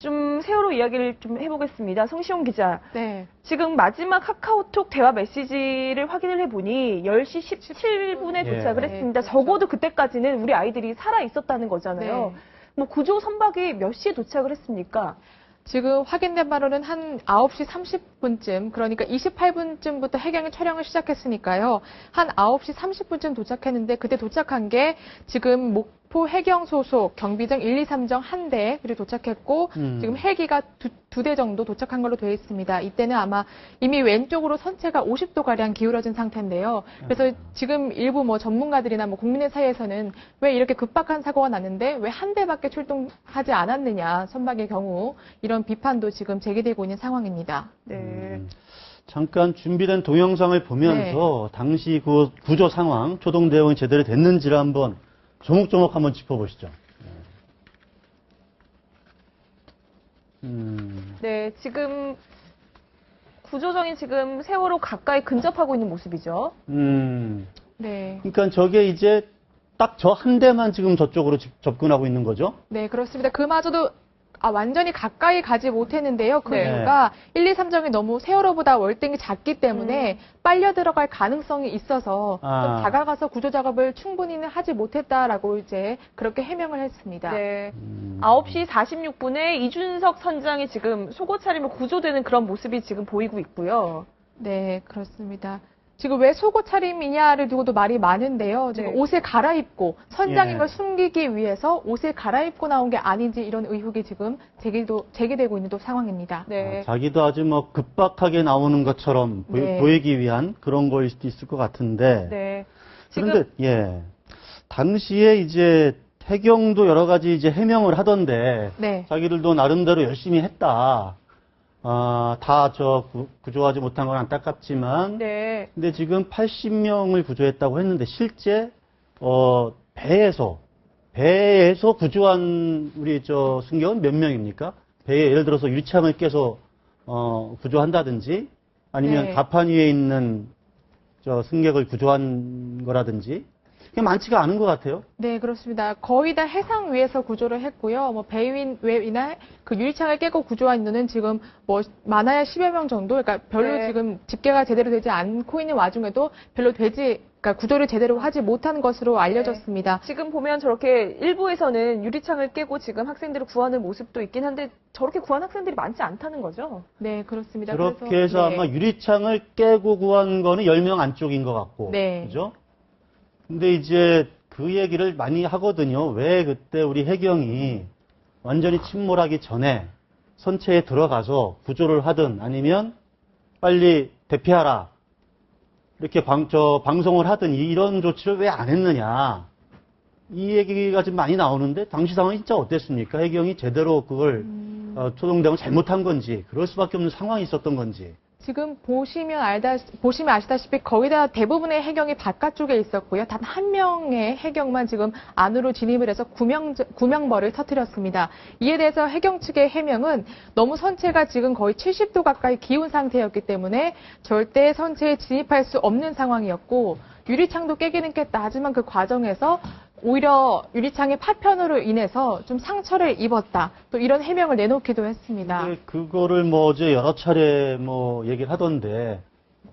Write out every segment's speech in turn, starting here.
좀 세월호 이야기를 좀 해보겠습니다. 성시용 기자. 네. 지금 마지막 카카오톡 대화 메시지를 확인을 해보니 10시 17분에 도착을 네, 했습니다. 그렇죠. 적어도 그때까지는 우리 아이들이 살아 있었다는 거잖아요. 네. 뭐 구조 선박이 몇 시에 도착을 했습니까? 지금 확인된 바로는 한 9시 30분쯤, 그러니까 28분쯤부터 해경이 촬영을 시작했으니까요. 한 9시 30분쯤 도착했는데 그때 도착한 게 지금 목포 해경 소속 경비정 1, 2, 3정 한 대들이 도착했고 지금 헬기가 두 대 정도 도착한 걸로 되어 있습니다. 이때는 아마 이미 왼쪽으로 선체가 50도가량 기울어진 상태인데요. 그래서 지금 일부 뭐 전문가들이나 뭐 국민의 사이에서는 왜 이렇게 급박한 사고가 났는데 왜 한 대밖에 출동하지 않았느냐, 선박의 경우 이런 비판도 지금 제기되고 있는 상황입니다. 네. 잠깐 준비된 동영상을 보면서 당시 그 구조 상황, 초동 대응이 제대로 됐는지를 한번 조목조목 한번 짚어보시죠. 네, 지금 구조정이 지금 세월호 가까이 근접하고 있는 모습이죠. 네. 그러니까 저게 이제 딱 저 한 대만 지금 저쪽으로 접근하고 있는 거죠? 네, 그렇습니다. 그마저도 완전히 가까이 가지 못했는데요. 그 네. 이유가 1, 2, 3정이 너무 세월호보다 월등히 작기 때문에 빨려 들어갈 가능성이 있어서 좀 다가가서 구조 작업을 충분히는 하지 못했다라고 이제 그렇게 해명을 했습니다. 네. 9시 46분에 이준석 선장이 지금 속옷 차림을 구조되는 그런 모습이 지금 보이고 있고요. 네, 그렇습니다. 지금 왜 속옷 차림이냐를 두고도 말이 많은데요. 지금 네. 옷을 갈아입고 선장인 예. 걸 숨기기 위해서 옷을 갈아입고 나온 게 아닌지 이런 의혹이 지금 제기되고 있는 또 상황입니다. 네. 자기도 아주 뭐 급박하게 나오는 것처럼 네. 보이기 위한 그런 거일 수도 있을 것 같은데. 네. 지금 그런데 당시에 이제 해경도 여러 가지 이제 해명을 하던데 네. 자기들도 나름대로 열심히 했다. 다 구조하지 못한 건 안타깝지만. 네. 근데 지금 80명을 구조했다고 했는데 실제 배에서 구조한 우리 승객은 몇 명입니까? 배에 예를 들어서 유리창을 깨서 구조한다든지 아니면 네. 갑판 위에 있는 승객을 구조한 거라든지 그게 많지가 않은 것 같아요. 네, 그렇습니다. 거의 다 해상 위에서 구조를 했고요. 뭐 배위나 그 유리창을 깨고 구조한 인원은 지금 뭐 많아야 10여 명 정도. 그러니까 별로 네. 지금 집계가 제대로 되지 않고 있는 와중에도 그러니까 구조를 제대로 하지 못한 것으로 알려졌습니다. 지금 보면 저렇게 일부에서는 유리창을 깨고 지금 학생들을 구하는 모습도 있긴 한데 저렇게 구한 학생들이 많지 않다는 거죠. 네, 그렇습니다. 그렇게 그래서, 해서 네. 아마 유리창을 깨고 구한 거는 10명 안쪽인 것 같고. 네. 그죠? 근데 이제 그 얘기를 많이 하거든요. 왜 그때 우리 해경이 완전히 침몰하기 전에 선체에 들어가서 구조를 하든 아니면 빨리 대피하라. 이렇게 방송을 하든 이런 조치를 왜 안 했느냐. 이 얘기가 좀 많이 나오는데 당시 상황이 진짜 어땠습니까? 해경이 제대로 그걸 초동대응을 잘못한 건지 그럴 수밖에 없는 상황이 있었던 건지. 지금 보시면 아시다시피 거의 다 대부분의 해경이 바깥쪽에 있었고요. 단 한 명의 해경만 지금 안으로 진입을 해서 구명벌을 터뜨렸습니다. 이에 대해서 해경 측의 해명은 너무 선체가 지금 거의 70도 가까이 기운 상태였기 때문에 절대 선체에 진입할 수 없는 상황이었고 유리창도 깨기는 깼다. 하지만 그 과정에서 오히려 유리창의 파편으로 인해서 좀 상처를 입었다. 또 이런 해명을 내놓기도 했습니다. 근데 그거를 어제 여러 차례 얘기를 하던데,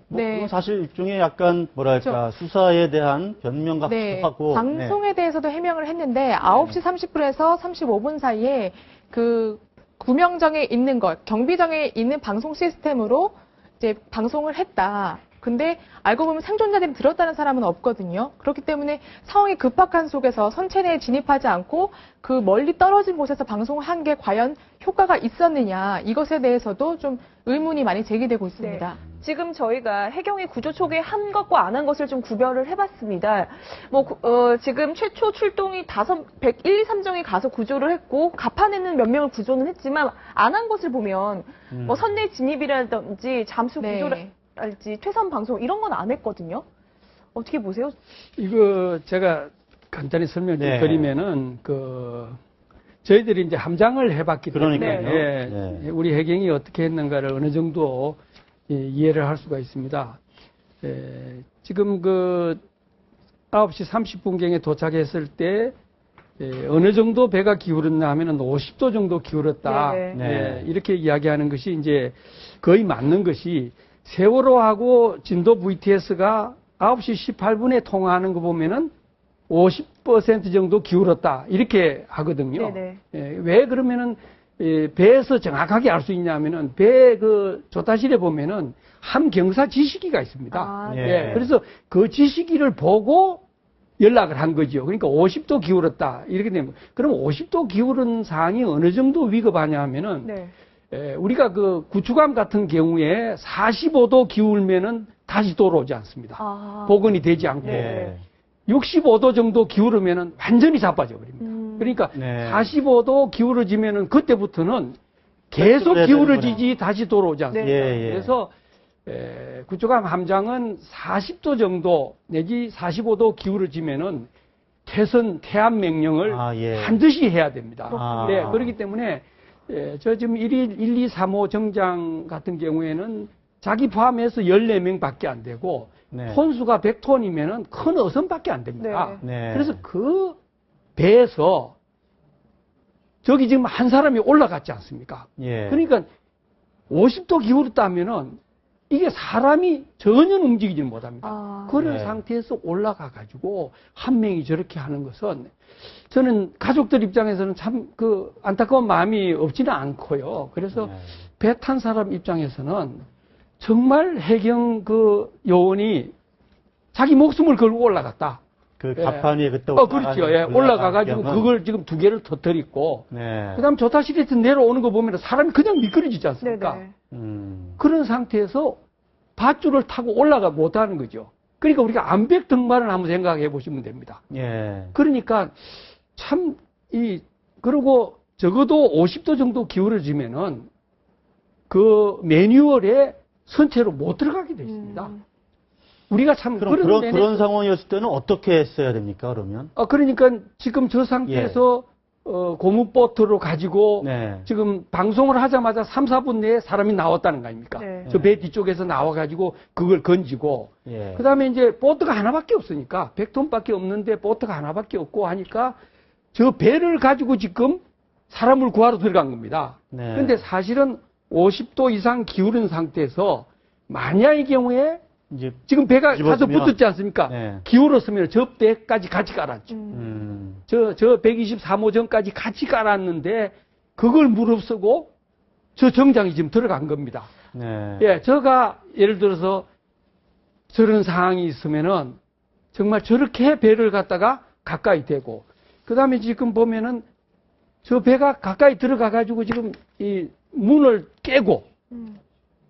네. 그건 사실 일종의 약간 뭐랄까, 수사에 대한 변명 같기도 네, 하고. 방송에 대해서도 해명을 했는데 9시 30분에서 35분 사이에 그 구명정에 있는 경비정에 있는 방송 시스템으로 이제 방송을 했다. 근데 알고 보면 생존자들이 들었다는 사람은 없거든요. 그렇기 때문에 상황이 급박한 속에서 선체 내에 진입하지 않고 그 멀리 떨어진 곳에서 방송을 한 게 과연 효과가 있었느냐, 이것에 대해서도 좀 의문이 많이 제기되고 있습니다. 네. 지금 저희가 해경이 구조 초기에 한 것과 안 한 것을 좀 구별을 해봤습니다. 지금 최초 출동이 1, 2, 3정이 가서 구조를 했고 갑판에는 몇 명을 구조는 했지만 안 한 것을 보면 선내 진입이라든지 잠수 구조를 알지 퇴선 방송 이런 건 안 했거든요. 어떻게 보세요? 이거 제가 간단히 설명 좀 드리면은 저희들이 이제 함장을 해봤기 때문에 그러니까요. 우리 해경이 어떻게 했는가를 어느 정도 이해를 할 수가 있습니다. 지금 9시 30분경에 도착했을 때 어느 정도 배가 기울었나 하면은 50도 정도 기울었다. 네. 네. 이렇게 이야기하는 것이 이제 거의 맞는 것이 세월호하고 진도 VTS가 9시 18분에 통화하는 거 보면은 50% 정도 기울었다. 이렇게 하거든요. 네네. 왜 그러면은 배에서 정확하게 알 수 있냐면은 배 그 조타실에 보면은 함경사 지시기가 있습니다. 아, 네. 그래서 그 지시기를 보고 연락을 한 거죠. 그러니까 50도 기울었다. 이렇게 되면 그럼 50도 기울은 사항이 어느 정도 위급하냐 하면은 네. 우리가 그 구축함 같은 경우에 45도 기울면은 다시 돌아오지 않습니다. 아. 복원이 되지 않고 네. 65도 정도 기울으면은 완전히 자빠져 버립니다. 그러니까 네. 45도 기울어지면은 그때부터는 계속 그래야 기울어지지 다시 돌아오지 않습니다. 예, 예. 그래서 구축함 함장은 40도 정도 내지 45도 기울어지면은 퇴선 명령을 아, 예. 반드시 해야 됩니다. 아. 네, 그렇기 때문에 저 지금 1 2, 3호 정장 같은 경우에는 자기 포함해서 14명밖에 안 되고 네. 톤수가 100톤이면은 큰 어선밖에 안 됩니다. 네. 그래서 그 배에서 저기 지금 한 사람이 올라갔지 않습니까? 예. 그러니까 50도 기울었다면은 이게 사람이 전혀 움직이지 못합니다. 아. 그런 네. 상태에서 올라가 가지고 한 명이 저렇게 하는 것은 저는 가족들 입장에서는 참 그 안타까운 마음이 없지는 않고요. 그래서 네. 배 탄 사람 입장에서는 정말 해경 그 요원이 자기 목숨을 걸고 올라갔다. 그 예. 갑판 위에 그때 그렇죠. 예, 올라가가지고 그걸 지금 2개를 터뜨리고, 네. 그 다음 조타실에서 내려오는 거 보면 사람이 그냥 미끄러지지 않습니까? 네네. 그런 상태에서 밧줄을 타고 올라가 못하는 거죠. 그러니까 우리가 암벽 등반을 한번 생각해 보시면 됩니다. 예. 그러니까 참, 그리고 적어도 50도 정도 기울어지면은 그 매뉴얼에 선체로 못 들어가게 되어 있습니다. 우리가 참 그럼 그런 상황이었을 때는 어떻게 했어야 됩니까, 그러면? 그러니까 지금 저 상태에서 고무보트로 가지고 네. 지금 방송을 하자마자 3, 4분 내에 사람이 나왔다는 거 아닙니까? 네. 저 배 뒤쪽에서 나와가지고 그걸 건지고 예. 그 다음에 이제 보트가 하나밖에 없으니까 100톤밖에 없는데 보트가 하나밖에 없고 하니까 저 배를 가지고 지금 사람을 구하러 들어간 겁니다. 네. 근데 사실은 50도 이상 기울은 상태에서 만약의 경우에 이제 지금 배가 가서 뒤집어지면- 붙었지 않습니까? 네. 기울었으면 저 배까지 같이 깔았죠. 저 123호전까지 같이 깔았는데 그걸 무릅쓰고 저 정장이 지금 들어간 겁니다. 네. 예, 제가 예를 들어서 저런 상황이 있으면은 정말 저렇게 배를 갖다가 가까이 대고 그 다음에 지금 보면은 저 배가 가까이 들어가 가지고 지금 이 문을 깨고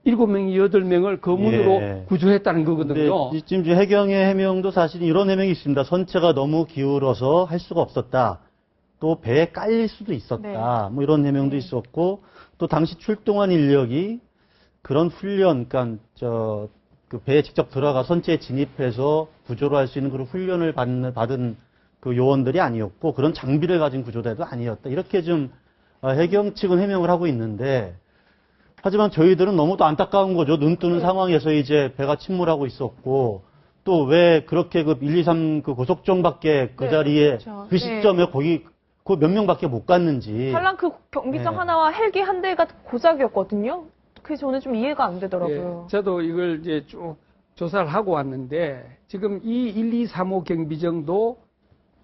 7명이 8명을 그 문으로 예. 구조했다는 거거든요. 근데 지금 이제 해경의 해명도 사실 이런 해명이 있습니다. 선체가 너무 기울어서 할 수가 없었다. 또 배에 깔릴 수도 있었다. 뭐 이런 해명도 있었고 또 당시 출동한 인력이 그런 훈련, 그러니까 그 배에 직접 들어가 선체에 진입해서 구조를 할 수 있는 그런 훈련을 받은 그 요원들이 아니었고 그런 장비를 가진 구조대도 아니었다. 이렇게 좀 해경 측은 해명을 하고 있는데 하지만 저희들은 너무도 안타까운 거죠. 눈 뜨는 상황에서 이제 배가 침몰하고 있었고 또 왜 그렇게 그 1, 2, 3 그 고속정밖에 그 네, 자리에 그렇죠. 그 시점에 거기 그 몇 명밖에 못 갔는지. 한란 그 경비정 네. 하나와 헬기 한 대가 고작이었거든요. 그래서 저는 좀 이해가 안 되더라고요. 예, 저도 이걸 이제 쭉 조사를 하고 왔는데 지금 이 1, 2, 3호 경비정도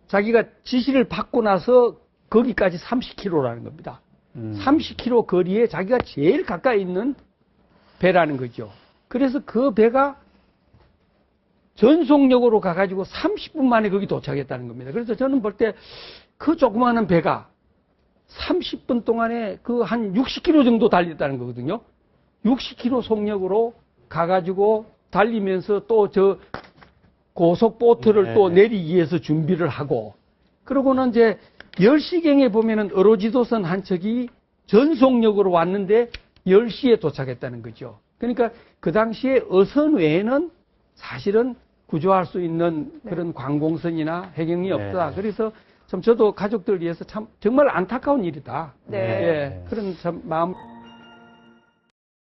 자기가 지시를 받고 나서 거기까지 30km라는 겁니다. 30km 거리에 자기가 제일 가까이 있는 배라는 거죠. 그래서 그 배가 전속력으로 가가지고 30분 만에 거기 도착했다는 겁니다. 그래서 저는 볼 때 그 조그마한 배가 30분 동안에 그 한 60km 정도 달렸다는 거거든요. 60km 속력으로 가가지고 달리면서 또 저 고속보트를 네. 또 내리기 위해서 준비를 하고 그러고는 이제 10시경에 보면은 어로지도선 한 척이 전속력으로 왔는데 10시에 도착했다는 거죠. 그러니까 그 당시에 어선 외에는 사실은 구조할 수 있는 그런 관공선이나 해경이 없다. 네. 그래서 참 저도 가족들 위해서 참 정말 안타까운 일이다. 네. 예, 그런 참 마음.